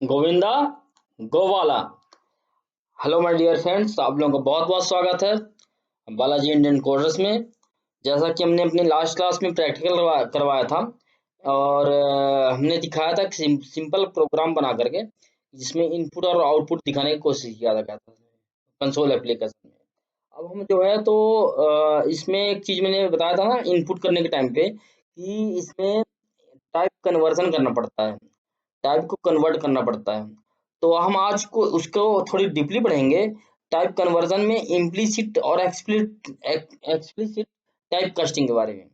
गोविंदा गोवाला। Hello my dear friends, आप लोगों का बहुत बहुत स्वागत है बालाजी इंडियन कोर्सेज में। जैसा कि हमने अपनी लास्ट क्लास में प्रैक्टिकल करवाया था और हमने दिखाया था कि सिंपल प्रोग्राम बना करके जिसमें इनपुट और आउटपुट दिखाने की कोशिश किया था कंसोल एप्लीकेशन में। अब हम जो है तो इसमें एक चीज मैंने बताया था ना इनपुट करने के टाइम पे कि इसमें टाइप कन्वर्जन करना पड़ता है, टाइप को कन्वर्ट करना पड़ता है। तो हम आज को उसको थोड़ी डीपली पढ़ेंगे। टाइप कन्वर्जन में इम्प्लीसिट और एक्सप्लिसिट टाइप कास्टिंग के बारे में।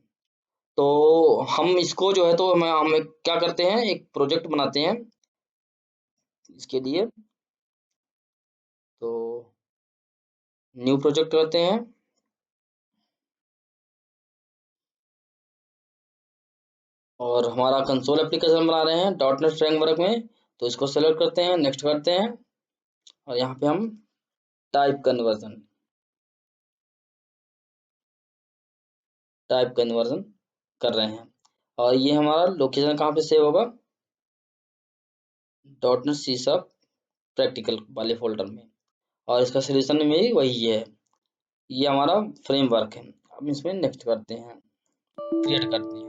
तो हम इसको जो है तो हम क्या करते हैं, एक प्रोजेक्ट बनाते हैं इसके लिए। तो न्यू प्रोजेक्ट करते हैं और हमारा कंसोल एप्लीकेशन बना रहे हैं डॉट नेट फ्रेमवर्क में। तो इसको सेलेक्ट करते हैं, नेक्स्ट करते हैं और यहाँ पे हम टाइप कन्वर्जन कर रहे हैं। और ये हमारा लोकेशन कहाँ पे सेव होगा, dot net C sharp practical वाले फोल्डर में। और इसका सोल्यूशन में भी वही है, ये हमारा फ्रेमवर्क है। अब इसमें नेक्स्ट करते हैं, क्रिएट करते हैं।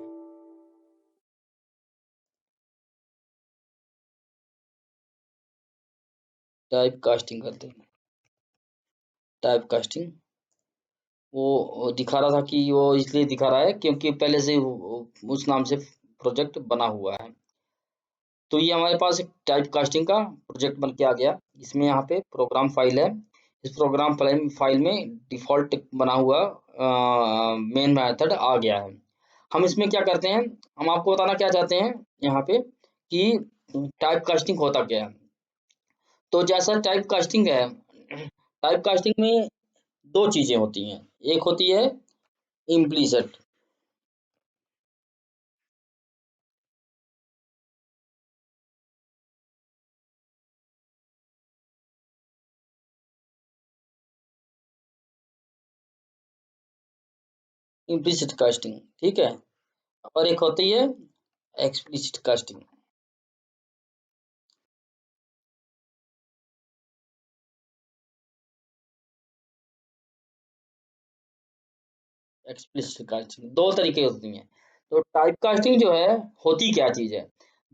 टाइप कास्टिंग करते हैं। टाइप कास्टिंग वो दिखा रहा था कि वो इसलिए दिखा रहा है क्योंकि पहले से उस नाम से प्रोजेक्ट बना हुआ है। तो ये हमारे पास एक टाइप कास्टिंग का प्रोजेक्ट बन के आ गया। इसमें यहाँ पे प्रोग्राम फाइल है। इस प्रोग्राम फाइल में डिफॉल्ट बना हुआ मेन मेथड आ गया है। हम इसमें क्या करते हैं, हम आपको बताना क्या चाहते हैं यहाँ पे कि टाइप कास्टिंग होता क्या है। तो जैसा टाइप कास्टिंग है, टाइप कास्टिंग में दो चीजें होती हैं। एक होती है इम्प्लीसिट। इम्प्लीसिट कास्टिंग, ठीक है। और एक होती है एक्सप्लिसिट कास्टिंग। एक्सप्लिसिट कास्टिंग दो तरीके होती हैं। तो टाइप कास्टिंग जो है होती क्या चीज है,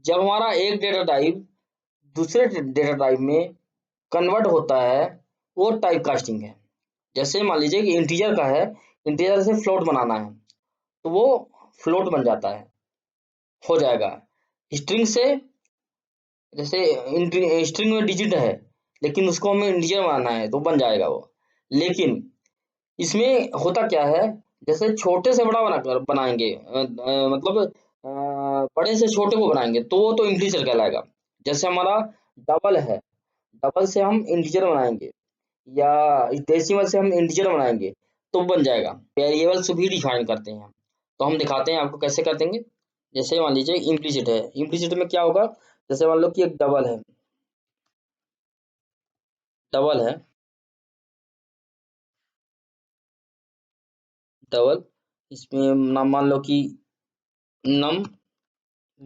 जब हमारा एक डेटा टाइप दूसरे डेटा टाइप में कन्वर्ट होता है, वो टाइप कास्टिंग है। जैसे मान लीजिए कि इंटीजर का है, इंटीजर से फ्लोट बनाना है तो वो फ्लोट बन जाता है, हो जाएगा। स्ट्रिंग से, जैसे स्ट्रिंग में डिजिट है लेकिन उसको हमें इंटीजर बनाना है तो बन जाएगा वो। लेकिन इसमें होता क्या है, जैसे छोटे से बड़ा बनाएंगे मतलब बड़े से छोटे को बनाएंगे तो वो तो इंटीजर कहलाएगा। जैसे हमारा डबल है, डबल से हम इंटीजर बनाएंगे या डेसिमल से हम इंटीजर बनाएंगे तो बन जाएगा। वेरिएबल्स भी डिफाइन करते हैं, तो हम दिखाते हैं आपको कैसे कर देंगे। जैसे मान लीजिए इम्प्लीसिट है, इम्प्लीसिट में क्या होगा, जैसे मान लो कि एक डबल है, डबल है, डबल। इसमें नाम मान लो कि नम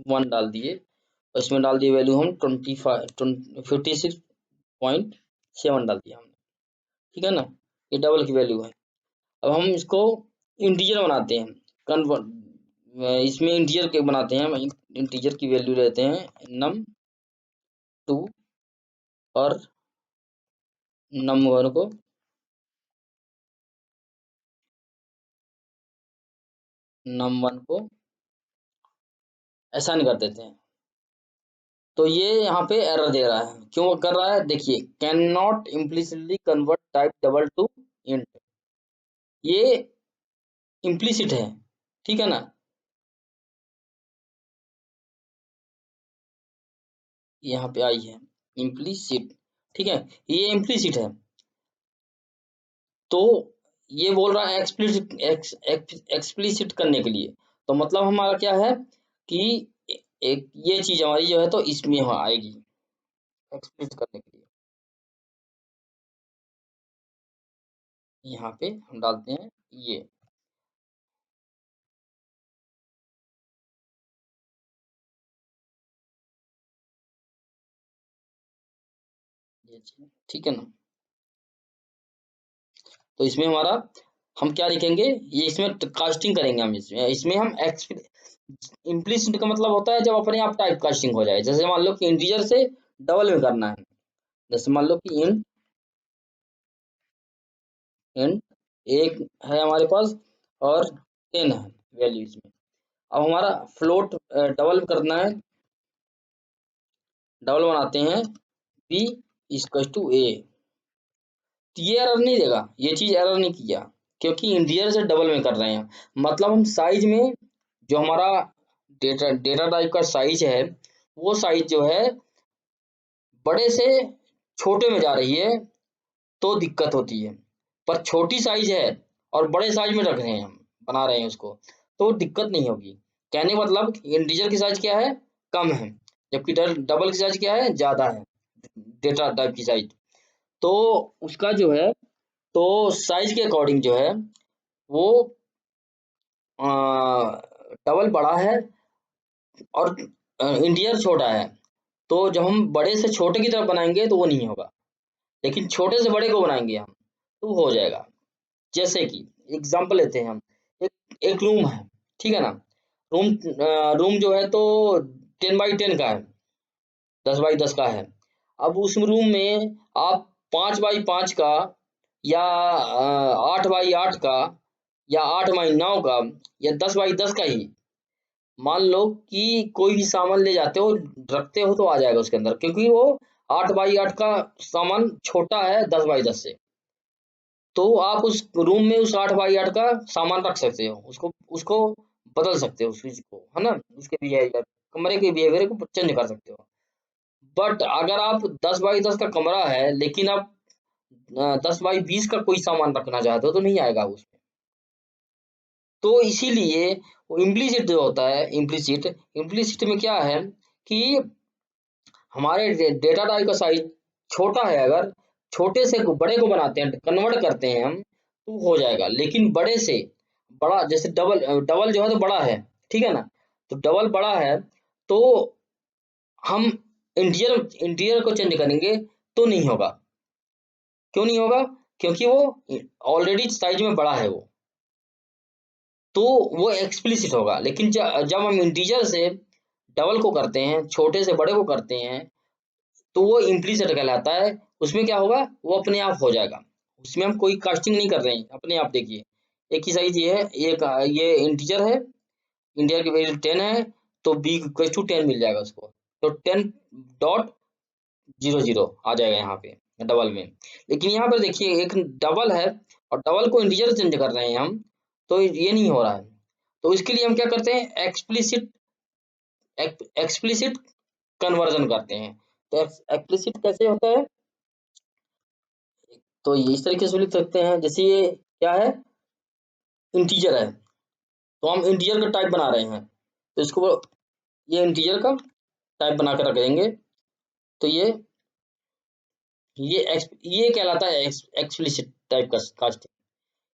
वन डाल दिए और इसमें डाल दिए वैल्यू हम 56.7 डाल दिया हमने, ठीक है ना। ये डबल की वैल्यू है। अब हम इसको इंटीजर बनाते हैं, कन्वर्ट इसमें इंटीजर के बनाते हैं हम। इंटीजर की वैल्यू लेते हैं नम टू और नम वन को नम वन को ऐसा नहीं कर देते हैं। तो ये यहाँ पे एरर दे रहा है, क्यों कर रहा है देखिए, can not implicitly convert type double two int. ये इम्प्लिसिट है, ठीक है ना। यहाँ पे आई है इम्प्लिसिट, ठीक है, ये इम्प्लिसिट है। तो ये बोल रहा है एक्सप्लिसिट, एक्सप्लिसिट करने के लिए। तो मतलब हमारा क्या है कि एक ये चीज हमारी जो है तो इसमें आएगी एक्सप्लिसिट करने के लिए। यहाँ पे हम डालते हैं ये। ये चीज ठीक है ना। तो इसमें हमारा हम क्या लिखेंगे, ये इसमें कास्टिंग करेंगे हम, इसमें हम इम्प्लीसिट का मतलब होता है जब अपने आप टाइप कास्टिंग हो जाए। जैसे मान लो कि इंटीजर से डबल में करना है, जैसे मान लो कि इंट इंट एक है हमारे पास और 10 है वैल्यू इसमें। अब हमारा फ्लोट डबल करना है, डबल बनाते हैं बी इक्वल टू ए। तो ये एरर नहीं देगा, ये चीज एरर नहीं किया, क्योंकि इंटीजर से डबल में कर रहे हैं। मतलब हम साइज में जो हमारा डेटा डेटा टाइप का साइज है, वो साइज जो है बड़े से छोटे में जा रही है तो दिक्कत होती है। पर छोटी साइज है और बड़े साइज में रख रहे हैं हम, बना रहे हैं उसको, तो दिक्कत नहीं होगी। कहने का मतलब इंटीजर की साइज क्या है, कम है, जबकि डबल की साइज क्या है, ज्यादा है, डेटा टाइप की साइज। तो उसका जो है, तो साइज के अकॉर्डिंग जो है वो डबल बड़ा है और इंटीजर छोटा है। तो जब हम बड़े से छोटे की तरफ बनाएंगे तो वो नहीं होगा, लेकिन छोटे से बड़े को बनाएंगे हम तो हो जाएगा। जैसे कि एग्जांपल लेते हैं हम, एक एक रूम है, ठीक है ना। रूम रूम जो है तो 10 बाई 10 का है, 10 बाई 10 का है। अब उस रूम में आप 5 बाई 5 का या 8 बाई 8 का या 8 बाई 9 का या 10 बाई 10 का ही मान लो कि कोई भी सामान ले जाते हो, रखते हो तो आ जाएगा उसके अंदर, क्योंकि वो 8 बाई 8 का सामान छोटा है 10 बाई 10 से। तो आप उस रूम में उस 8 बाई 8 का सामान रख सकते हो, उसको उसको बदल सकते हो, उस चीज को, है ना, उसके बिहेवियर, कमरे के बिहेवियर को चेंज कर सकते हो। बट अगर आप 10 बाई 10 का कमरा है लेकिन आप 10 बाई 20 का कोई सामान रखना चाहते हो तो नहीं आएगा उसमें। तो इसीलिए वो इम्प्लीसिट जो होता है, इम्प्लीसिट इम्प्लीसिट में क्या है कि हमारे डेटा टाइप का साइज छोटा है, अगर छोटे से बड़े को बनाते हैं, कन्वर्ट करते हैं हम, तो हो जाएगा। लेकिन बड़े से बड़ा, जैसे डबल डबल जो है तो बड़ा है, ठीक है ना, तो डबल बड़ा है, तो हम इंटीरियर इंटीरियर को चेंज करेंगे तो नहीं होगा। क्यों नहीं होगा, क्योंकि वो ऑलरेडी साइज में बड़ा है वो, तो वो एक्सप्लिसिट होगा। लेकिन जब हम इंटीजर से डबल को करते हैं, छोटे से बड़े को करते हैं, तो वो इम्प्लीसिट कहलाता है। उसमें क्या होगा, वो अपने आप हो जाएगा, उसमें हम कोई कास्टिंग नहीं कर रहे हैं, अपने आप देखिए। एक ही साइज ये है, ये इंटीजर है, इंटीजर की वैल्यू 10 है, तो बी इक्वल टू 10 मिल जाएगा उसको। तो 10.00 आ जाएगा यहाँ पे डबल में। लेकिन यहाँ पर देखिए एक डबल है और डबल को इंटीजर चेंज कर रहे हैं हम, तो ये नहीं हो रहा है। तो इसके लिए हम क्या करते हैं, एक्सप्लिसिट कन्वर्जन करते हैं। तो एक्सप्लिसिट कैसे होता है, तो ये इस तरीके से लिख सकते हैं, जैसे ये क्या है, इंटीजर है, तो हम इंटीजर का टाइप बना रहे हैं, तो इसको ये इंटीजर का टाइप बना कर रख देंगे। तो ये कहलाता है एक्सप्लिसिट टाइप कास्टिंग,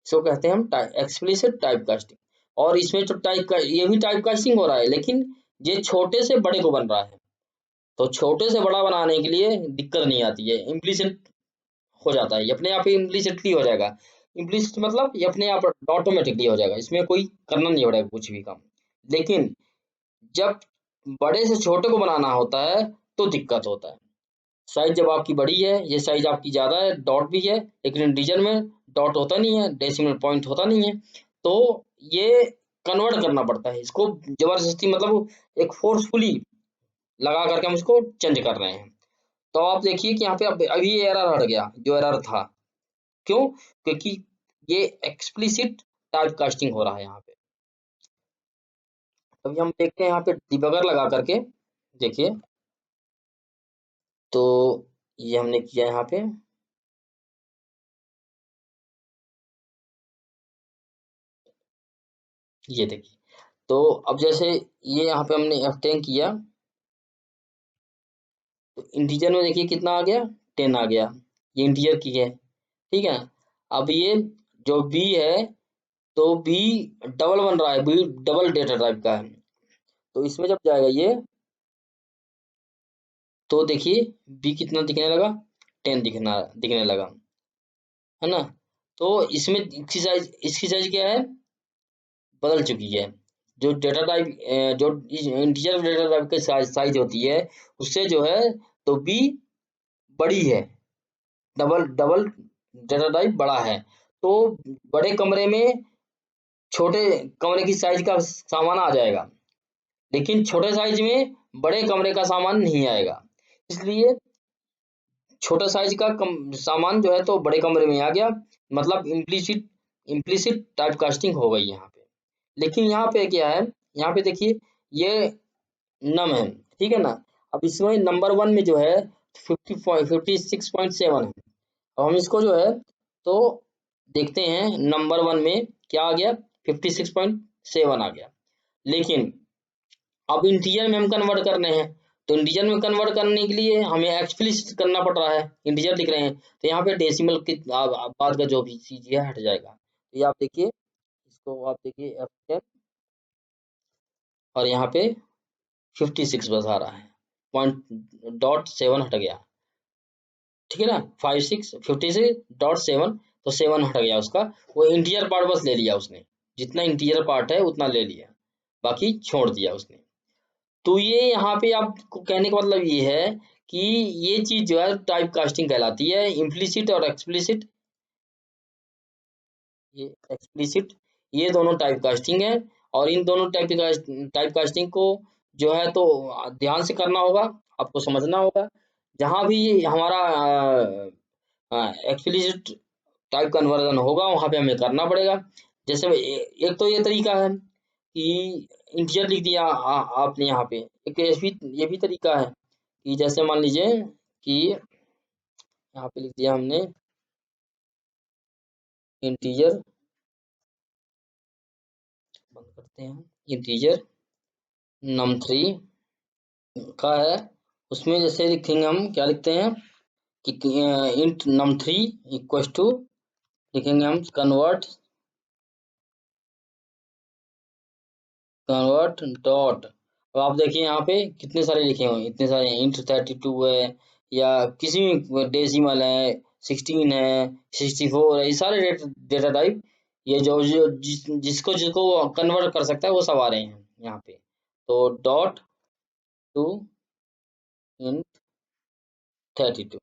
इसको कहते हैं हम एक्सप्लिसिट टाइप कास्टिंग। और इसमें जो टाइप का ये भी टाइप कास्टिंग हो रहा है, लेकिन ये छोटे से बड़े को बन रहा है। तो छोटे से बड़ा बनाने के लिए दिक्कत नहीं आती है, इम्प्लीसिट हो जाता है, ये अपने आप ही इम्प्लीसिटली हो जाएगा। इम्प्लीसिट मतलब ये अपने आप ऑटोमेटिकली हो जाएगा, इसमें कोई करना नहीं पड़ेगा कुछ भी काम। लेकिन जब बड़े से छोटे को बनाना होता है तो दिक्कत होता है। साइज जब आपकी बड़ी है, ये साइज आपकी ज्यादा है, डॉट भी है, लेकिन इंटीजर में डॉट होता नहीं है, डेसिमल पॉइंट होता नहीं है, तो ये कन्वर्ट करना पड़ता है इसको जबरदस्ती, मतलब एक फोर्सफुली लगा करके हम इसको चेंज कर रहे हैं। तो आप देखिए कि यहाँ पे अभी ये एरर हट गया जो एरर था। क्यों, क्योंकि ये एक्सप्लिसिट टाइप कास्टिंग हो रहा है यहाँ पे। अभी हम देखते हैं यहाँ पे डिबगर लगा करके, देखिए, तो ये हमने किया यहाँ पे, ये देखिए। तो अब जैसे ये यहाँ पे हमने F10 किया, तो इंटीजर में देखिए कितना आ गया, 10 आ गया, ये इंटीजर की है, ठीक है। अब ये जो बी है, तो बी डबल बन रहा है, बी डबल डेटा टाइप का है, तो इसमें जब जाएगा ये, तो देखिए बी कितना दिखने लगा, 10 दिखने लगा, है ना। तो इसमें इसकी साइज क्या है, बदल चुकी है। जो डेटा टाइप जो इंटीजर डेटा टाइप की साइज होती है उससे जो है तो बी बड़ी है, डबल डबल डेटा टाइप बड़ा है। तो बड़े कमरे में छोटे कमरे की साइज का सामान आ जाएगा, लेकिन छोटे साइज में बड़े कमरे का सामान नहीं आएगा। इसलिए छोटा साइज का सामान जो है तो बड़े कमरे में आ गया, मतलब इम्प्लीसिट इम्प्लीसिट टाइप कास्टिंग हो गई यहाँ पे। लेकिन यहाँ पे क्या है, यहाँ पे देखिए ये नम है, ठीक है ना। अब इसमें नंबर 1 में जो है 56.7 है। अब हम इसको जो है तो देखते हैं, नंबर 1 में क्या आ गया, 56.7 आ गया। लेकिन अब इंटीजर में हम कन्वर्ट करने हैं, तो इंटीजर में कन्वर्ट करने के लिए हमें एक्सप्लिसिट करना पड़ रहा है, इंटीजर लिख रहे हैं तो यहाँ पे डेसिमल की बाद का जो भी चीज है हट जाएगा। तो ये आप देखिए, इसको आप देखिए F10 और यहाँ पे 56 बस आ रहा है, .7 हट गया, ठीक है ना। 56 तो 7 हट गया उसका, वो इंटीजर पार्ट बस ले लिया उसने, जितना इंटीजर पार्ट है उतना ले लिया, बाकी छोड़ दिया उसने। तो ये यहाँ पे आपको कहने का मतलब ये है कि ये चीज जो है टाइप कास्टिंग कहलाती है, इम्प्लीसिट और एक्सप्लिसिट। ये एक्सप्लिसिट, ये दोनों टाइप कास्टिंग है, और इन दोनों टाइप कास्टिंग को जो है तो ध्यान से करना होगा, आपको समझना होगा। जहां भी हमारा एक्सप्लिसिट टाइप कन्वर्जन होगा वहां पे हमें करना पड़ेगा। जैसे एक तो ये तरीका है कि इंटीजर लिख दिया आपने यहाँ पे, एक ये भी तरीका है कि जैसे मान लीजिए कि यहाँ पे लिख दिया हमने इंटीजर, बंद करते हैं, इंटीजर num3 का है, उसमें जैसे लिखेंगे हम क्या लिखते हैं कि इंट num3 इक्वल टू, लिखेंगे हम कन्वर्ट डॉट। अब आप देखिए यहाँ पे कितने सारे लिखे हुए हैं, इतने सारे इंट 32 है, या किसी भी डेसिमल है, 16 है, 64 है, ये सारे डेटा टाइप, ये जो जो जिसको जिसको कन्वर्ट कर सकता है वो सब आ रहे हैं यहाँ पे। तो डॉट टू इंट 32,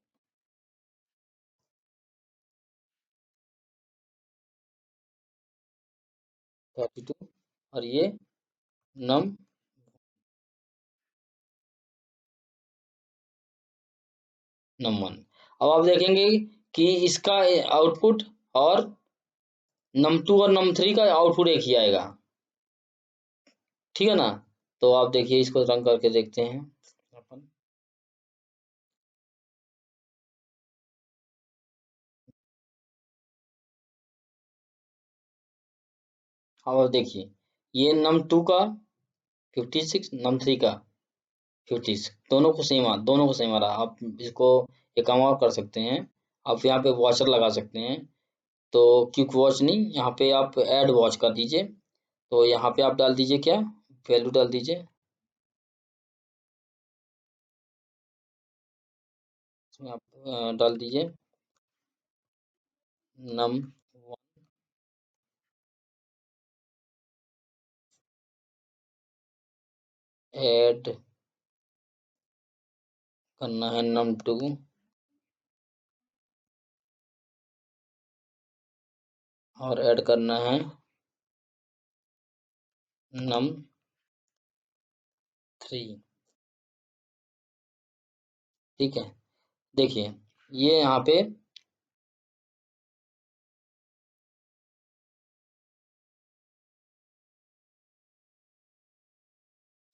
और ये नम num1। अब आप देखेंगे कि इसका आउटपुट और num2 और num3 का आउटपुट एक ही आएगा, ठीक है ना। तो आप देखिए इसको रन करके देखते हैं अपन। अब देखिए ये num2 का 56, num3 का 56, दोनों को सेम आ रहा। आप इसको एक काम और कर सकते हैं, आप यहाँ पे वॉचर लगा सकते हैं। तो क्विक वॉच नहीं, यहाँ पे आप ऐड वॉच कर दीजिए। तो यहाँ पे आप डाल दीजिए क्या, वैल्यू डाल दीजिए, इसमें आप डाल दीजिए num ऐड करना है num2, और ऐड करना है num3, ठीक है। देखिए ये यहाँ पे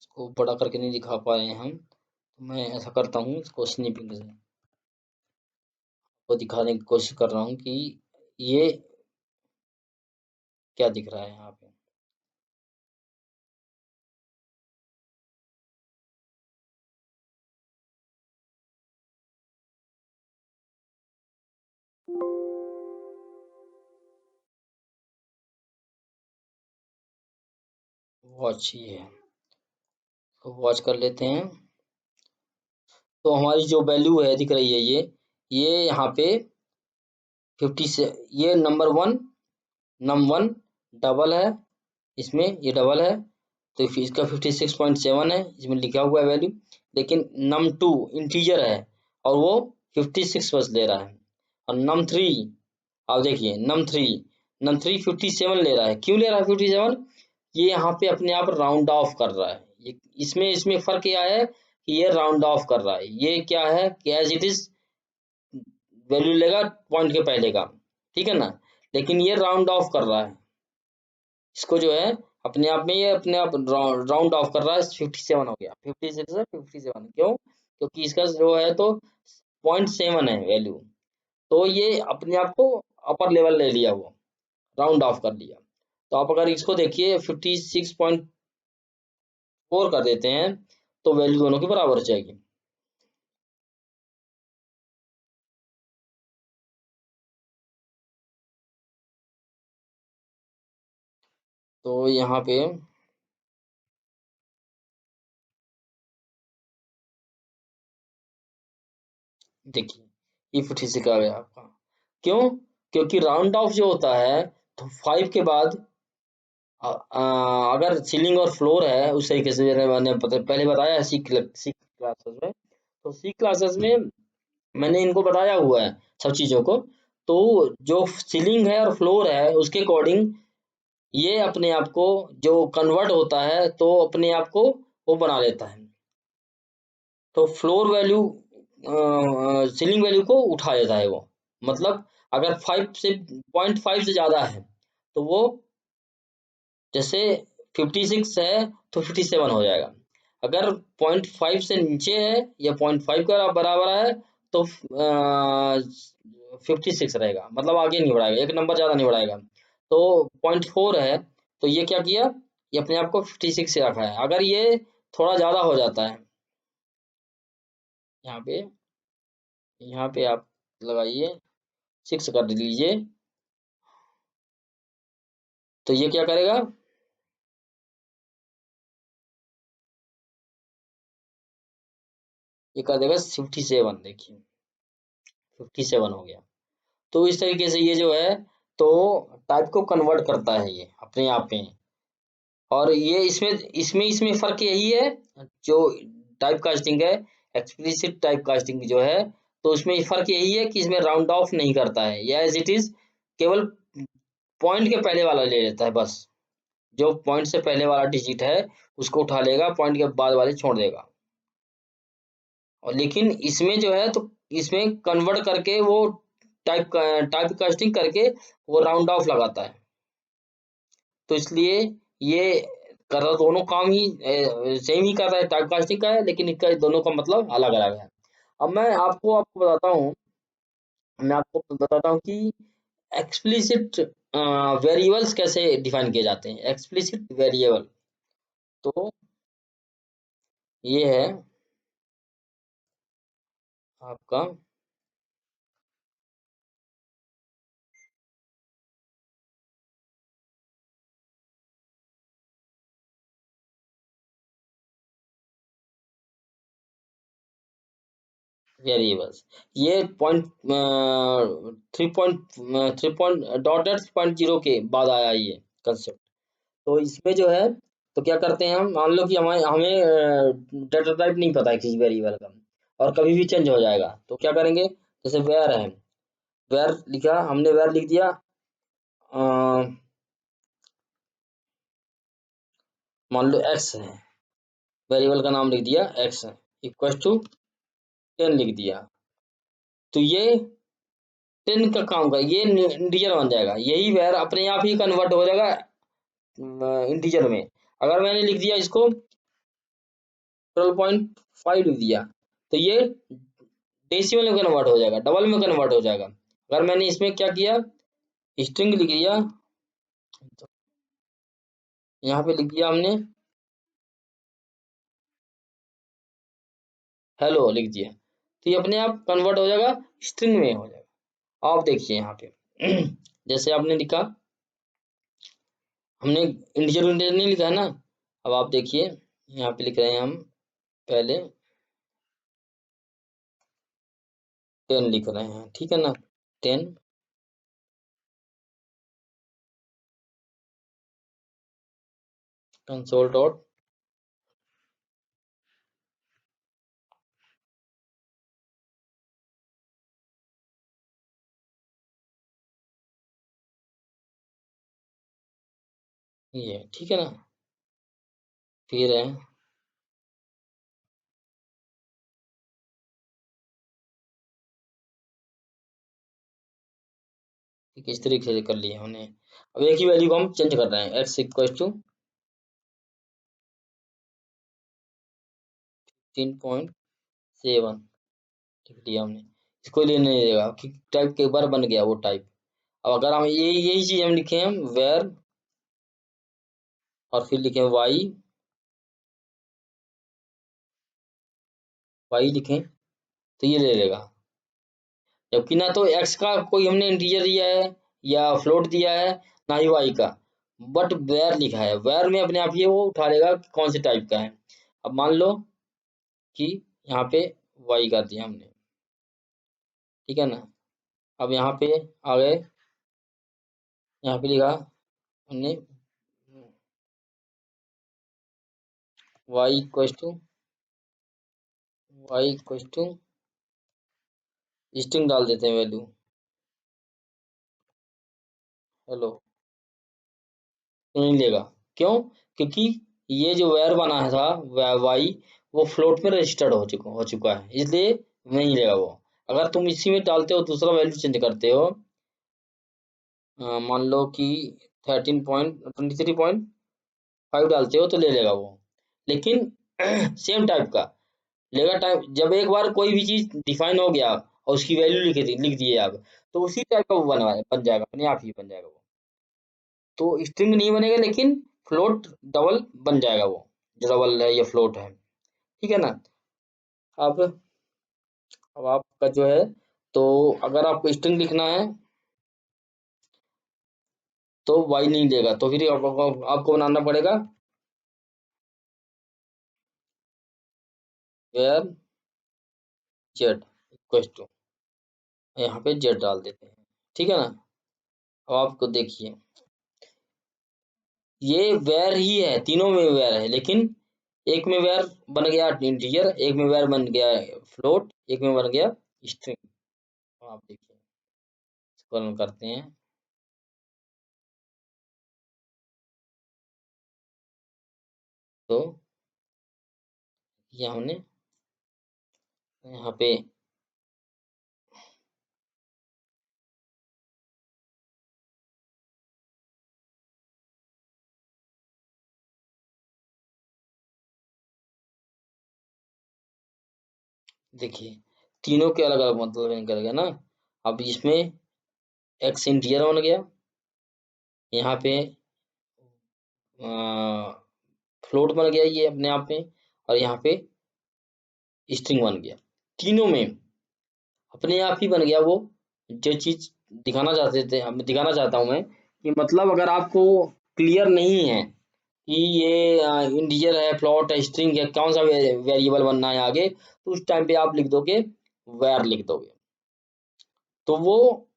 इसको बड़ा करके नहीं दिखा पा रहे हैं हम, तो मैं ऐसा करता हूँ, इसको स्निपिंग से को दिखाने की कोशिश कर रहा हूँ कि ये क्या दिख रहा है यहाँ पे। वॉच ये है, तो वॉच कर लेते हैं। तो हमारी जो वैल्यू है दिख रही है ये ये यहाँ पे 50 से ये नंबर 1 num1 डबल है, इसमें ये डबल है तो इसका 56.7 है, इसमें लिखा हुआ है वैल्यू। लेकिन num2 इंटीजर है और वो 56 बस ले रहा है। और num3 आप देखिए num3 57 ले रहा है। क्यों ले रहा है 57? ये यहाँ पे अपने आप राउंड ऑफ कर रहा है। ये इसमें इसमें फर्क क्या है कि ये राउंड ऑफ कर रहा है, ये क्या है कि एज इट इज वैल्यू लेगा पॉइंट के पहले का, ठीक है ना। लेकिन ये राउंड ऑफ कर रहा है, इसको जो है अपने आप में ये अपने आप राउंड ऑफ कर रहा है। 57 हो गया, 56 है 57। क्यों? क्योंकि इसका जो है तो 0.7 है वैल्यू, तो ये अपने आप को अपर लेवल ले लिया, वो राउंड ऑफ कर लिया। तो आप अगर इसको देखिए 56.4 कर देते हैं तो वैल्यू दोनों की बराबर हो जाएगी। तो यहाँ पे देखिए ये 56 आ गया आपका। क्यों? क्योंकि राउंड ऑफ जो होता है तो 5 के बाद अगर सीलिंग और फ्लोर है उस तरीके से मैंने पहले बताया सी क्लासेस में। तो सी क्लासेस में मैंने इनको बताया हुआ है सब चीज़ों को। तो जो सीलिंग है और फ्लोर है उसके अकॉर्डिंग ये अपने आप को जो कन्वर्ट होता है तो अपने आप को वो बना लेता है। तो फ्लोर वैल्यू सीलिंग वैल्यू को उठा लेता है वो। मतलब अगर 5 से 0.5 से ज़्यादा है तो वो जैसे 56 है तो 57 हो जाएगा। अगर 0.5 से नीचे है या 0.5 का बराबर है तो 56 रहेगा, मतलब आगे नहीं बढ़ाएगा, एक नंबर ज़्यादा नहीं बढ़ाएगा। तो 0.4 है तो ये क्या किया, ये अपने आप को 56 से रखा है। अगर ये थोड़ा ज़्यादा हो जाता है, यहाँ पे आप लगाइए 6 कर लीजिए, तो ये क्या करेगा, ये कर देगा 57। देखिए 57 हो गया। तो इस तरीके से ये जो है तो टाइप को कन्वर्ट करता है ये अपने आप में। और ये इसमें इसमें इसमें फर्क यही है, जो टाइप कास्टिंग है, एक्सप्लिसिट टाइप कास्टिंग जो है, तो उसमें फर्क यही है कि इसमें राउंड ऑफ नहीं करता है, या एज इट इज केवल पॉइंट के पहले वाला ले लेता है बस। जो पॉइंट से पहले वाला डिजिट है उसको उठा लेगा, पॉइंट के बाद वाले छोड़ देगा। और लेकिन इसमें जो है तो इसमें कन्वर्ट करके वो टाइप कास्टिंग करके वो राउंड ऑफ लगाता है। तो इसलिए ये कर रहा, दोनों काम ही सेम ही कर रहा है, टाइप कास्टिंग का है, लेकिन इनका दोनों का मतलब अलग अलग है। अब मैं आपको बताता हूँ, कि एक्सप्लिसिट वेरिएबल्स कैसे डिफाइन किए जाते हैं। एक्सप्लिसिट वेरिएबल तो ये है आपका वेरिएबल्स। ये पॉइंट 3.0 के बाद आया ये कंसेप्ट। तो इसमें जो है तो क्या करते हैं हम, मान लो कि हमें हमें डेटा टाइप नहीं पता है किसी वेरिएबल का और कभी भी चेंज हो जाएगा, तो क्या करेंगे, जैसे वेर है, वेर लिखा हमने, वेर लिख दिया अ, मान लो एक्स है, वेरिएबल का नाम लिख दिया एक्स है, इक्वल टू 10 लिख दिया। तो ये 10 का काम का ये इंटीजर बन जाएगा, यही वेर अपने आप ही कन्वर्ट हो जाएगा इंटीजर में। अगर मैंने लिख दिया इसको 12.5 लिख दिया तो ये डेसिमल में कन्वर्ट हो जाएगा, डबल में कन्वर्ट हो जाएगा। अगर मैंने इसमें क्या किया, स्ट्रिंग लिख दिया, यहाँ पे लिख दिया हमने हेलो लिख दिया, तो ये अपने आप कन्वर्ट हो जाएगा, स्ट्रिंग में हो जाएगा। आप देखिए यहाँ पे जैसे आपने लिखा, हमने इंटीजर इंटीजर नहीं लिखा है ना। अब आप देखिए यहाँ पे लिख रहे हैं हम, पहले 10 लिख रहे हैं, ठीक है ना। 10 कंसोल डॉट ये, ठीक है ना। फिर है किस तरीके से कर लिया हमने। अब एक ही वैल्यू को हम चेंज कर रहे हैं, x इक्वल टू 15.7 लिख दिया हमने। इसको लेने नहीं देगा कि टाइप के बार बन गया वो टाइप। अब अगर हम यही चीज हम लिखे हम वेर और फिर लिखे वाई, वाई लिखें तो ये ले लेगा। जबकि ना तो एक्स का कोई हमने इंटीजर दिया है या फ्लोट दिया है, ना ही वाई का, बट वेर लिखा है। वेर में अपने आप ये वो उठा लेगा कि कौन से टाइप का है। अब मान लो कि यहाँ पे वाई कर दिया हमने, ठीक है ना। अब यहाँ पे आ गए, यहाँ पे लिखा हमने वाई इक्वल टू स्ट्रिंग डाल देते हैं वैल्यू, हेलो, तो नहीं लेगा। क्यों? क्योंकि ये जो वेर बना है था वाई, वो फ्लोट में रजिस्टर्ड हो चुका है, इसलिए नहीं लेगा वो। अगर तुम इसी में डालते हो, दूसरा वैल्यू चेंज करते हो, मान लो कि 23.5 डालते हो तो ले लेगा वो। लेकिन सेम टाइप का लेगा टाइप। जब एक बार कोई भी चीज डिफाइन हो गया और उसकी वैल्यू लिख दिए आप, तो उसी टाइप का वो बन जाएगा, अपने आप ही बन जाएगा वो। तो स्ट्रिंग नहीं बनेगा, लेकिन फ्लोट डबल बन जाएगा वो, जो डबल है या फ्लोट है, ठीक है ना। अब अब आपका जो है, तो अगर आपको स्ट्रिंग लिखना है तो वाई नहीं देगा, तो फिर आपको बनाना पड़ेगा वेयर जेड इक्वल टू, यहाँ पे जेड डाल देते हैं, ठीक है ना। अब आपको देखिए, ये वेर ही है, तीनों में वेर है, लेकिन एक में वेर बन गया इंटीजर, एक में वेर बन गया फ्लोट, एक में बन गया स्ट्रिंग। आप देखिए, इसको रन करते हैं तो ये हमने यहाँ पे देखिए, तीनों के अलग अलग मतलब निकल गया ना। अब इसमें एक्स इंटीजर बन गया, यहाँ पे फ्लोट बन गया ये अपने आप में, और यहाँ पे स्ट्रिंग बन गया। तीनों में अपने आप ही बन गया वो, जो चीज दिखाना चाहते थे, हम दिखाना चाहता हूँ मैं, कि मतलब अगर आपको क्लियर नहीं है कि ये इंटीजर है, फ्लोट है, स्ट्रिंग है, कौन सा वेरिएबल बनना है आगे, तो उस टाइम पे आप लिख दोगे वेर लिख दोगे, तो वो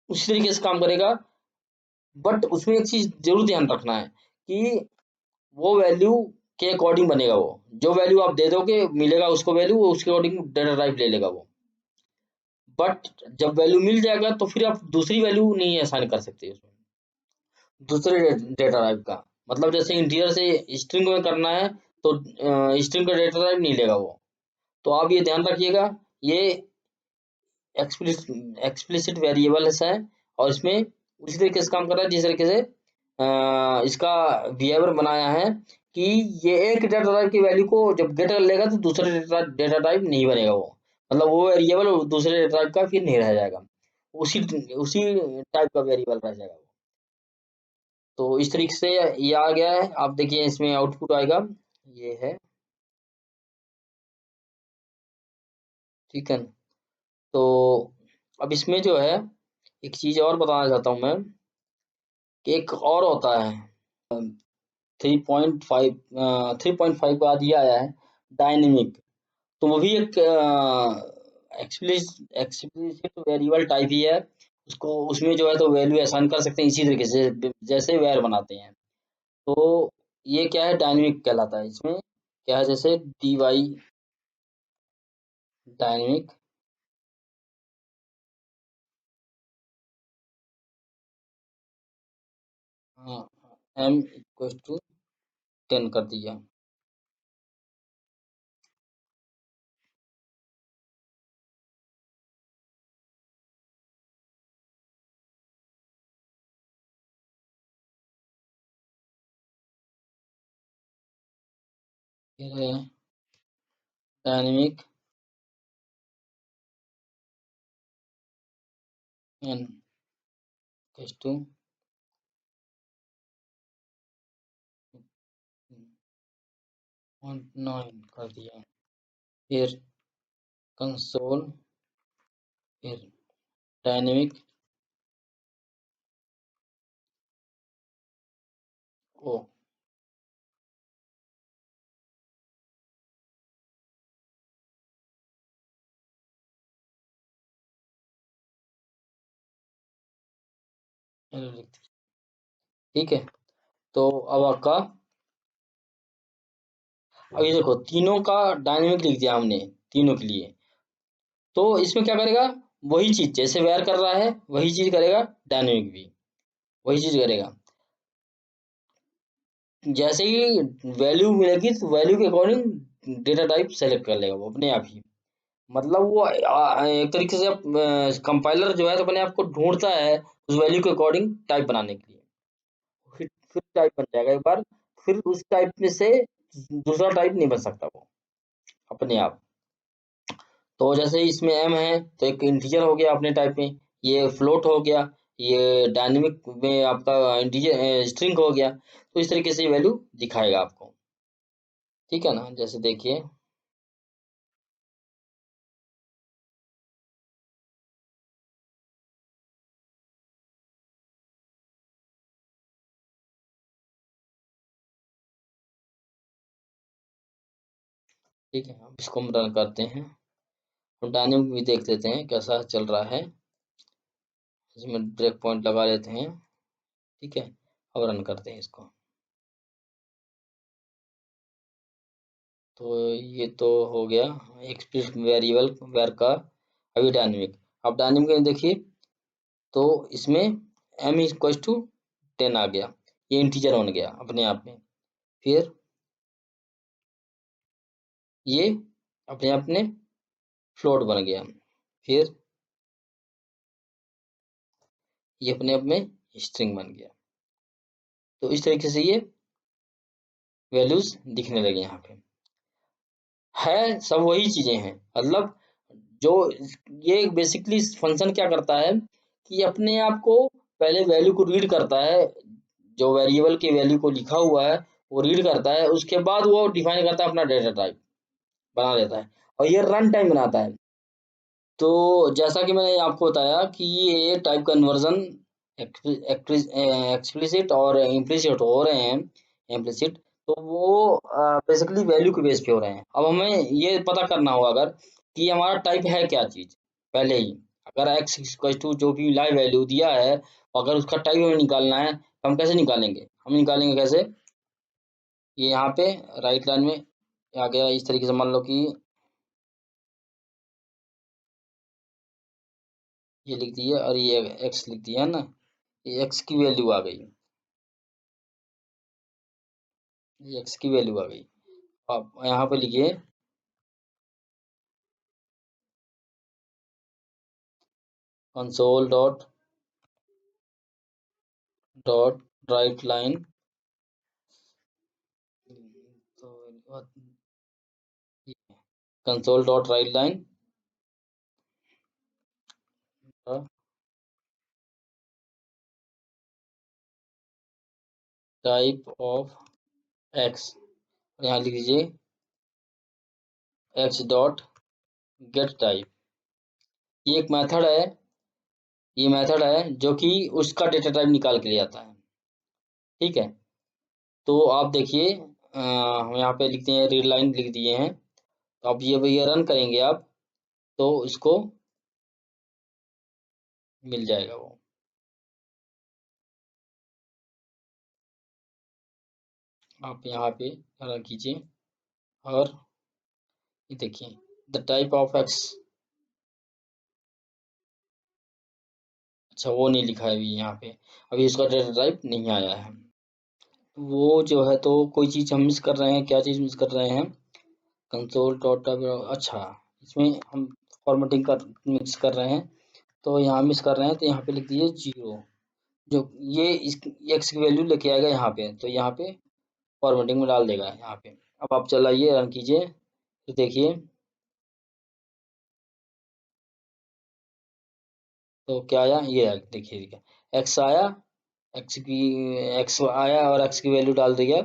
उसी तरीके से काम करेगा। बट उसमें एक चीज जरूर ध्यान रखना है कि वो वैल्यू के अकॉर्डिंग बनेगा वो। जो वैल्यू आप दे दोगे मिलेगा उसको वैल्यू, वो उसके अकॉर्डिंग डेटा टाइप ले लेगा वो। बट जब वैल्यू मिल जाएगा तो फिर आप दूसरी वैल्यू नहीं असाइन कर सकते उसमें, दूसरे डेटा टाइप का। मतलब जैसे इंटीजर से स्ट्रिंग में करना है, तो स्ट्रिंग का डेटा टाइप नहीं लेगा वो। तो आप ये ध्यान रखिएगा, ये एक्सप्लिसिट वेरिएबल्स है, और इसमें उसी तरीके से काम कर रहा है जिस तरीके से इसका बिहेवियर बनाया है, कि ये एक डेटा टाइप की वैल्यू को जब गेट कर लेगा तो दूसरे डेटा टाइप नहीं बनेगा वो। मतलब वो वेरिएबल दूसरे डेटा टाइप का फिर नहीं रह जाएगा, उसी उसी टाइप का वेरिएबल रह जाएगा वो। तो इस तरीके से ये आ गया है। आप देखिए इसमें आउटपुट आएगा, ये है, ठीक है। तो अब इसमें जो है, एक चीज और बताना चाहता हूँ मैं, कि एक और होता है 3.5, 3.5 के बाद ये आया है डायनेमिक। तो वो भी एक एक्सप्लिसिट वेरिएबल टाइप ही है, उसको उसमें जो है तो वैल्यू असाइन कर सकते हैं इसी तरीके से जैसे वेर बनाते हैं। तो ये क्या है, डायनेमिक कहलाता है। इसमें क्या है, जैसे D Y dynamic M equal to 10 कर दिया। फिर है डायनेमिक एन इक्वल टू 9 कर दिया। फिर कंसोल, फिर डायनेमिक ओ एल लिख दिया। ठीक है, तो अब आपका, अब ये देखो तीनों का डायनेमिक लिख दिया हमने तीनों के लिए। तो इसमें क्या करेगा, वही चीज जैसे वेयर कर रहा है वही चीज करेगा, डायनेमिक भी वही चीज करेगा। जैसे ही वैल्यू मिलेगी तो वैल्यू के अकॉर्डिंग डेटा टाइप सेलेक्ट कर लेगा वो अपने आप ही। मतलब वो एक तरीके से कंपाइलर जो है तो अपने आप को ढूंढता है उस वैल्यू के अकॉर्डिंग टाइप बनाने के लिए। फिर टाइप बन जाएगा एक बार, फिर उस टाइप में से दूसरा टाइप नहीं बन सकता वो अपने आप। तो जैसे इसमें एम है तो एक इंटीजर हो गया अपने टाइप में, ये फ्लोट हो गया, ये डायनेमिक में आपका इंटीजर स्ट्रिंग हो गया। तो इस तरीके से वैल्यू दिखाएगा आपको। ठीक है ना, जैसे देखिए, ठीक है अब इसको हम रन करते हैं। हम डायनेमिक भी देख लेते हैं कैसा चल रहा है, इसमें ब्रेक पॉइंट लगा लेते हैं। ठीक है, अब रन करते हैं इसको। तो ये तो हो गया एक्सप्लिसिट वेरिएबल वेर का। अभी डायनेमिक, अब डायनेमिक में देखिए तो इसमें एम इक्वल टू 10 आ गया, ये इंटीजर बन गया अपने आप में। फिर ये अपने आप में फ्लोट बन गया। फिर ये अपने आप में स्ट्रिंग बन गया। तो इस तरीके से ये वैल्यूज दिखने लगे यहाँ पे। है सब वही चीजें हैं, मतलब जो ये बेसिकली फंक्शन क्या करता है कि अपने आप को पहले वैल्यू को रीड करता है, जो वेरिएबल के वैल्यू को लिखा हुआ है वो रीड करता है, उसके बाद वो डिफाइन करता है अपना डेटा टाइप बना देता है, और ये रन टाइम बनाता है। तो जैसा कि मैंने आपको बताया कि ये टाइप कन्वर्जन एक्सप्लिसिट और इम्प्लिसिट हो रहे हैं। इम्प्लिसिट तो वो बेसिकली वैल्यू के बेस पे हो रहे हैं। अब हमें ये पता करना होगा अगर कि हमारा टाइप है क्या चीज पहले ही। अगर एक्स इक्वल टू जो भी लाइव वैल्यू दिया है, अगर उसका टाइप हमें निकालना है तो हम कैसे निकालेंगे, हम निकालेंगे कैसे, ये यहाँ पे राइट लाइन में आ गया इस तरीके से, मान लो कि ये लिख दिया और ये एक्स लिख दिया है ना, ये एक्स की वैल्यू आ गई, ये एक्स की वैल्यू आ गई। आप यहाँ पे लिखिए console dot dot write line, तो console dot write line type of x, यहाँ लिख लीजिए एक्स डॉट गेट टाइप। ये एक मेथड है, ये मेथड है जो कि उसका डेटा टाइप निकाल के ले आता है। ठीक है, तो आप देखिए हम यहाँ पे लिखते हैं रीड लाइन लिख दिए हैं। तो अब ये भैया रन करेंगे आप, तो इसको मिल जाएगा वो। आप यहाँ पे रन कीजिए और ये देखिए द टाइप ऑफ एक्स, अच्छा वो नहीं लिखा है अभी यहाँ पे, अभी इसका डेटा टाइप नहीं आया है। वो जो है तो कोई चीज़ हम मिस कर रहे हैं, क्या चीज़ मिस कर रहे हैं, कंसोल डॉट, अच्छा इसमें हम फॉर्मेटिंग कर मिक्स कर रहे हैं, तो यहाँ मिस कर रहे हैं, तो यहाँ पे लिख दीजिए 0, जो ये इस एक्स की वैल्यू लेके आएगा यहाँ पे, तो यहाँ पे फॉर्मेटिंग में डाल देगा यहाँ पे। अब आप चलाइए, रन कीजिए, तो देखिए तो क्या आया, ये आया, देखिए एक्स आया, एक्स आया और एक्स की वैल्यू डाल दिया,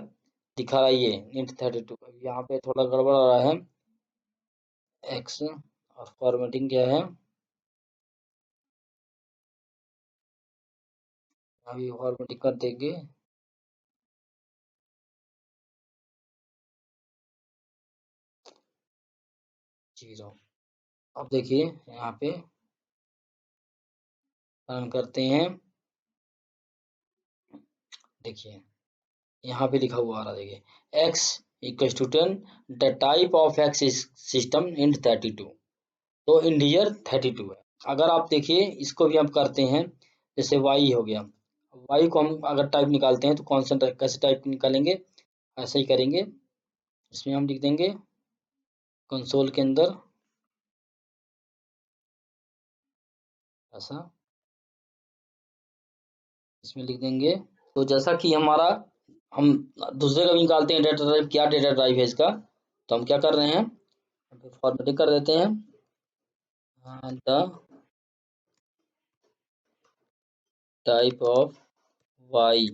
दिखा रहा है ये int 32। यहाँ पे थोड़ा गड़बड़ आ रहा है, एक्स और फॉर्मेटिंग क्या है, अभी फॉर्मेटिंग कर देंगे, 0। अब देखिए यहाँ पे रन करते हैं, देखिए यहाँ पे लिखा हुआ आ रहा, देखिए x equals to 10, the type of x is system int 32, तो इंटीजर 32 है। अगर आप देखिए इसको भी हम करते हैं, जैसे y हो गया, y को हम अगर टाइप निकालते हैं तो कौन सा कैसे टाइप निकालेंगे, ऐसे ही करेंगे, इसमें हम लिख देंगे कंसोल के अंदर ऐसा, इसमें लिख देंगे, तो जैसा कि हमारा हम दूसरे का भी निकालते हैं डेटा टाइप, क्या डेटा टाइप है इसका, तो हम क्या कर रहे हैं, फॉर्मेटिंग कर देते हैं, द टाइप ऑफ वाई,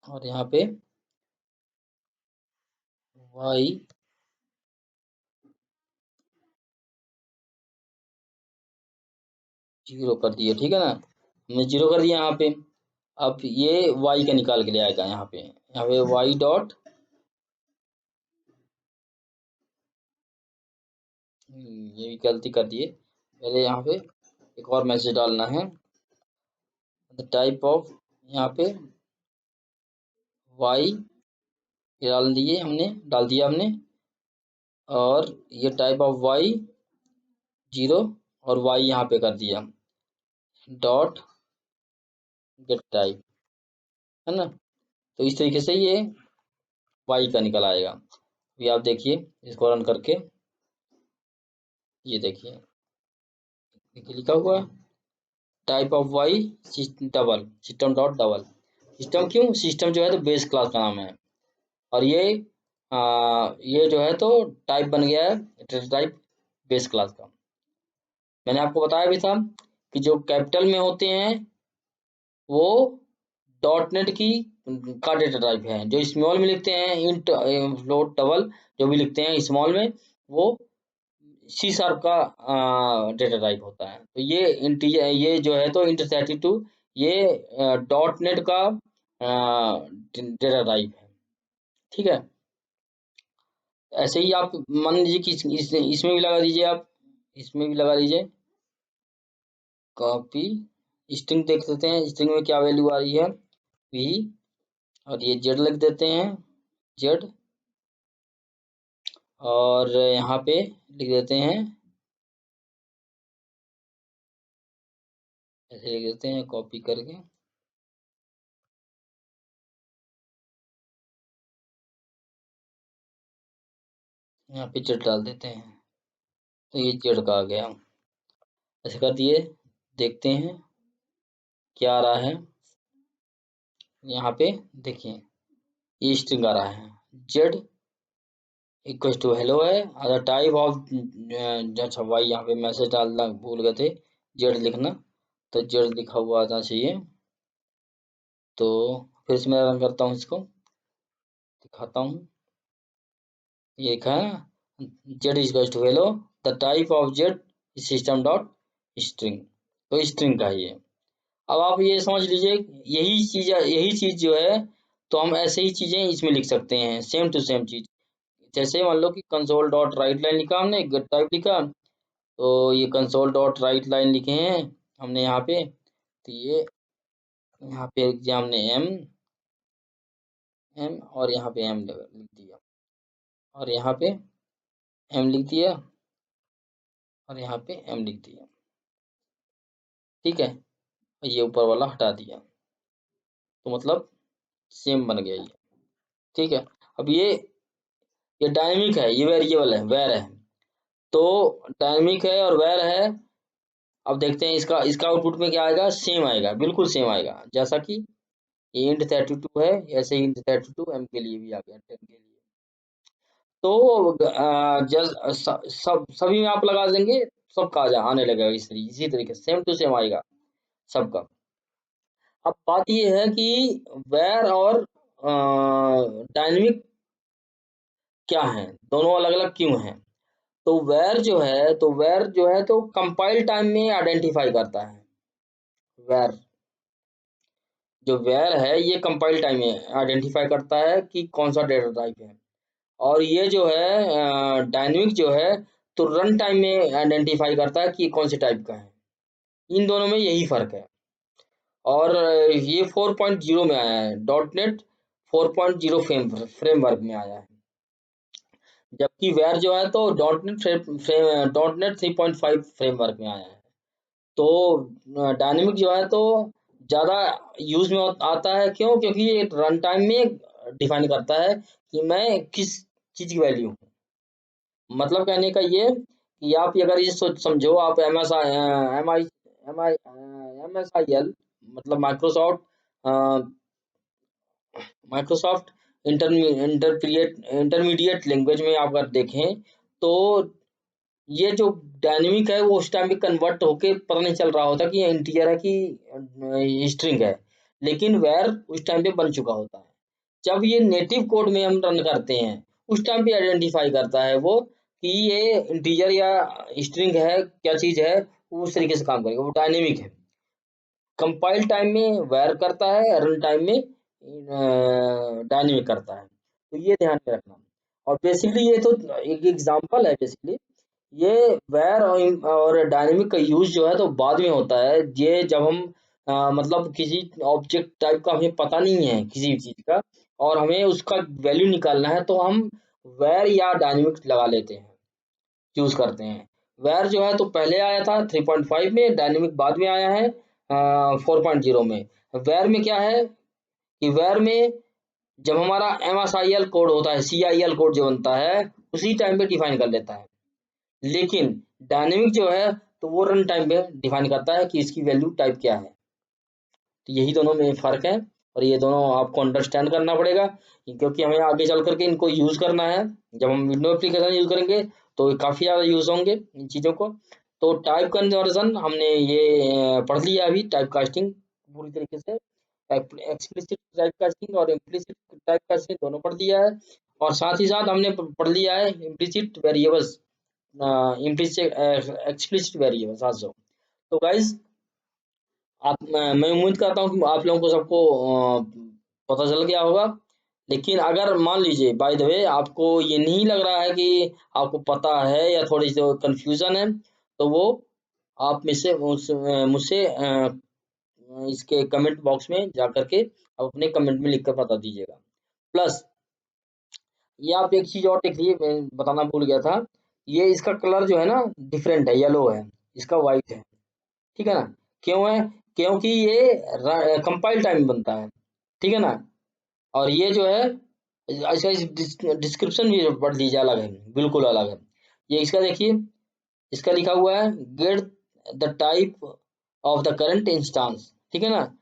और यहाँ पे वाई 0 कर दिए, ठीक है ना, हमने 0 कर दिया यहाँ पे। अब ये वाई का निकाल के ले आएगा यहाँ पे वाई डॉट, ये भी गलती कर दिए, पहले यहाँ पे एक और मैसेज डालना है, द टाइप ऑफ, यहाँ पे वाई डाल दिया हमने, और ये टाइप ऑफ वाई 0, और वाई यहाँ पे कर दिया डॉट गेट टाइप, है ना, तो इस तरीके से ये वाई का निकल आएगा। ये आप देखिए इसको रन करके, ये देखिए लिखा हुआ है type of y double system dot double, system क्यों, सिस्टम जो है तो बेस क्लास का नाम है, और ये जो है तो टाइप बन गया है टाइप बेस क्लास का। मैंने आपको बताया भी था कि जो कैपिटल में होते हैं वो डॉट नेट की का डेटा टाइप है, जो स्मॉल में लिखते हैं इंट फ्लोट डबल, जो भी लिखते हैं स्मॉल में, वो सी शार्प का डेटा टाइप होता है। तो ये इंटीजर, ये जो है तो इंट 32, ये डॉट नेट का डेटा टाइप है, ठीक है। ऐसे ही आप मान लीजिए कि इसमें भी लगा दीजिए, आप इसमें भी लगा दीजिए कॉपी, स्ट्रिंग देख लेते हैं स्ट्रिंग में क्या वैल्यू आ रही है, वी, और ये जेड लिख देते हैं, जेड, और यहाँ पे लिख देते हैं, ऐसे लिख देते हैं कॉपी करके, यहाँ पे जेड डाल देते हैं, तो ये जेड का आ गया, ऐसे कर दिए, देखते हैं क्या आ रहा है, यहाँ पे देखिए ये स्ट्रिंग आ रहा है, जेड इक्वल टू हेलो है, अगर टाइप ऑफ, अच्छा वाई यहाँ पे मैसेज डालना भूल गए थे, जेड लिखना, तो जेड लिखा हुआ आना चाहिए। तो फिर से मैं रन करता हूँ, इसको दिखाता हूँ, ये लिखा है ना, z equal to hello, the type of z system dot string, तो स्ट्रिंग का है ये। अब आप ये समझ लीजिए, यही चीज जो है, तो हम ऐसे ही चीजें इसमें लिख सकते हैं, सेम टू सेम चीज, जैसे मान लो कि कंसोल डॉट राइट लाइन लिखा हमने, गेट टाइप लिखा, तो ये कंसोल डॉट राइट लाइन लिखे हैं हमने यहाँ पे, तो ये यहाँ पे हमने एम एम और यहाँ पे एम लिख दिया, और यहाँ पे एम लिख दिया, और यहाँ पे एम लिख दिया, ठीक है। ये ऊपर वाला हटा दिया, तो मतलब सेम बन गया ये, ठीक है। अब ये डायनेमिक है, ये वेरिएबल है, वेर है, तो डायनेमिक है और वेर है। अब देखते हैं इसका इसका आउटपुट में क्या आएगा, सेम आएगा, बिल्कुल सेम आएगा, जैसा कि ये इंट 32 है, ऐसे ही इंट 32 एम के लिए भी आ गया, 10 के लिए। तो सब सभी में आप लगा देंगे, सबका आने लगेगा इसी तरीके से, सेम टू सेम आएगा सबका। अब बात ये है कि वेर और डायनेमिक क्या है, दोनों अलग अलग क्यों हैं। तो वेर जो है तो कंपाइल टाइम में आइडेंटिफाई करता है। वेर जो वेर है ये कंपाइल टाइम में आइडेंटिफाई करता है कि कौन सा डेटा टाइप है, और ये जो है डायनेमिक जो है तो रन टाइम में आइडेंटिफाई करता है कि कौन से टाइप का है। इन दोनों में यही फर्क है, और ये 4.0 में आया है, डॉट नेट 4.0 फ्रेमवर्क में आया है, जबकि वेर जो है तो डॉट नेट 3.5 फ्रेमवर्क में आया है। तो डायनेमिक जो है तो ज़्यादा यूज में आता है, क्यों, क्योंकि ये रन टाइम में डिफाइन करता है कि मैं किस चीज़ की वैल्यू हूँ। मतलब कहने का ये कि आप अगर ये सोच समझो, आप एम एस आई एल मतलब माइक्रोसॉफ्ट इंटरमीडिएट लैंग्वेज में आप अगर देखें, तो ये जो डायनेमिक है वो उस टाइम पे कन्वर्ट होके पता नहीं चल रहा होता कि ये इंटीजर है कि स्ट्रिंग है, लेकिन वेर उस टाइम पे बन चुका होता है। जब ये नेटिव कोड में हम रन करते हैं, उस टाइम पे आइडेंटिफाई करता है वो कि ये इंटीजर या स्ट्रिंग है, क्या चीज है, वो उस तरीके से काम करेगा, वो डायनेमिक है। कंपाइल टाइम में वेर करता है, रन टाइम में डायनेमिक करता है, तो ये ध्यान में रखना। और बेसिकली ये तो एक एग्जांपल है, बेसिकली ये वेर और डायनेमिक का यूज जो है तो बाद में होता है, ये जब हम मतलब किसी ऑब्जेक्ट टाइप का हमें पता नहीं है किसी भी चीज का, और हमें उसका वैल्यू निकालना है, तो हम वेर या डायनेमिक लगा लेते हैं, यूज करते हैं। वेर जो है तो पहले आया था 3.5 में, डायनेमिक बाद में आया है 4.0 में। वेर में क्या है कि वेर में जब हमारा MSIL कोड होता है, CIL कोड जो बनता है, उसी टाइम पे डिफाइन कर लेता है। लेकिन डायनेमिक जो है तो वो रन टाइम पे डिफाइन करता है कि इसकी वैल्यू टाइप क्या है। तो यही दोनों में फ़र्क है, और ये दोनों आपको अंडरस्टैंड करना पड़ेगा, क्योंकि हमें आगे चल करके इनको यूज़ करना है। जब हम विंडो एप्लीकेशन यूज़ करेंगे तो काफ़ी ज़्यादा यूज़ होंगे इन चीज़ों को। तो टाइप कन्वर्जन हमने ये पढ़ लिया अभी, टाइप कास्टिंग पूरी तरीके से, एक्सप्लिसिट टाइप कास्टिंग और इम्प्लिसिट टाइप कास्टिंग दोनों पढ़ लिया है। और साथ ही साथ हमने पढ़ लिया है implicit variables, implicit explicit variables also. तो गाइस, आप मैं उम्मीद करता हूँ कि आप लोगों को सबको पता चल गया होगा। लेकिन अगर मान लीजिए बाय द वे आपको ये नहीं लग रहा है कि आपको पता है या थोड़ी सी कंफ्यूजन है, तो वो आप मुझसे इसके कमेंट बॉक्स में जा करके आप अपने कमेंट में लिख कर बता दीजिएगा। प्लस ये आप एक चीज और देखिए, मैं बताना भूल गया था, ये इसका कलर जो है ना डिफरेंट है, येलो है, इसका वाइट है, ठीक है ना। क्यों है, क्योंकि ये कंपाइल टाइम बनता है, ठीक है ना। और ये जो है इसका डिस्क्रिप्शन भी पढ़ लीजिए, अलग है, बिल्कुल अलग है। ये इसका देखिए, इसका लिखा हुआ है get the type of the current instance, ठीक है ना,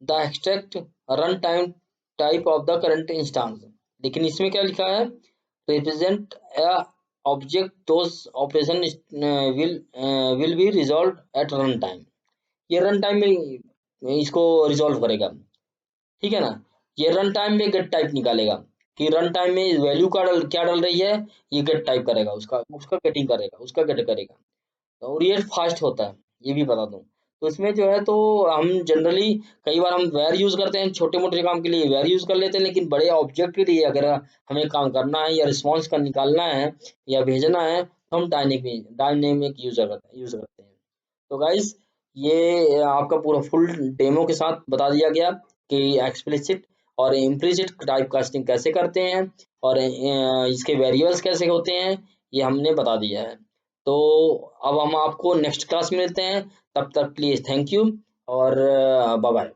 the extract run time type of the current instance. लेकिन इसमें क्या लिखा है, represent a object those operation will be resolve at run time. ये रन टाइम में इसको रिजॉल्व करेगा, ठीक है ना। ये रन टाइम में गेट टाइप निकालेगा कि रन टाइम में वैल्यू क्या डल रही है, ये गेट टाइप करेगा, उसका उसका गेटिंग करेगा, उसका गेट करेगा। और ये फास्ट होता है, ये भी बता दूं। तो इसमें जो है तो हम जनरली कई बार हम वेर यूज़ करते हैं, छोटे-मोटे काम के लिए वेर यूज़ कर लेते हैं, लेकिन बड़े ऑब्जेक्ट के लिए अगर हमें काम करना है या रिस्पॉन्स का निकालना है या भेजना है, तो हम डायनेमिक यूज़ करते हैं। तो गाइस ये आपका पूरा फुल डेमो के साथ बता दिया गया कि एक्सप्लिसिट और इम्प्लिसिट टाइप कास्टिंग कैसे करते हैं और इसके वेरिएबल्स कैसे होते हैं, ये हमने बता दिया है। तो अब हम आपको नेक्स्ट क्लास में मिलते हैं, तब तक प्लीज़ थैंक यू और बाय बाय।